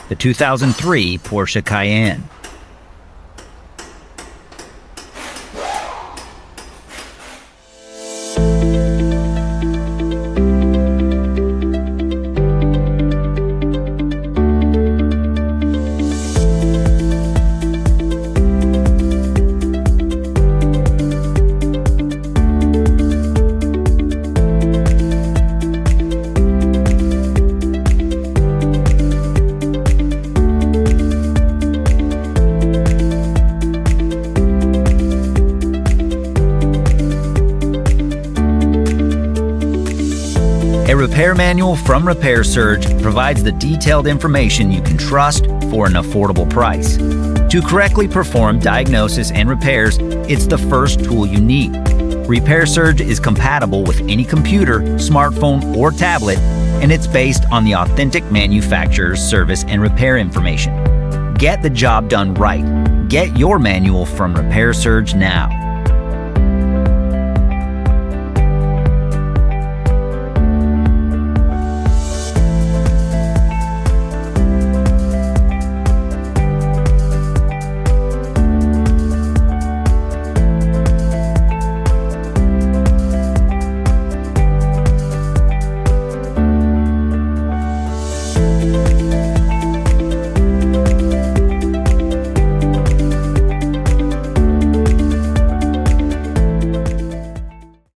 the 2003 Porsche Cayenne. A repair manual from Repair Surge provides the detailed information you can trust for an affordable price. To correctly perform diagnosis and repairs, it's the first tool you need. Repair Surge is compatible with any computer, smartphone, or tablet, and it's based on the authentic manufacturer's service and repair information. Get the job done right. Get your manual from Repair Surge now.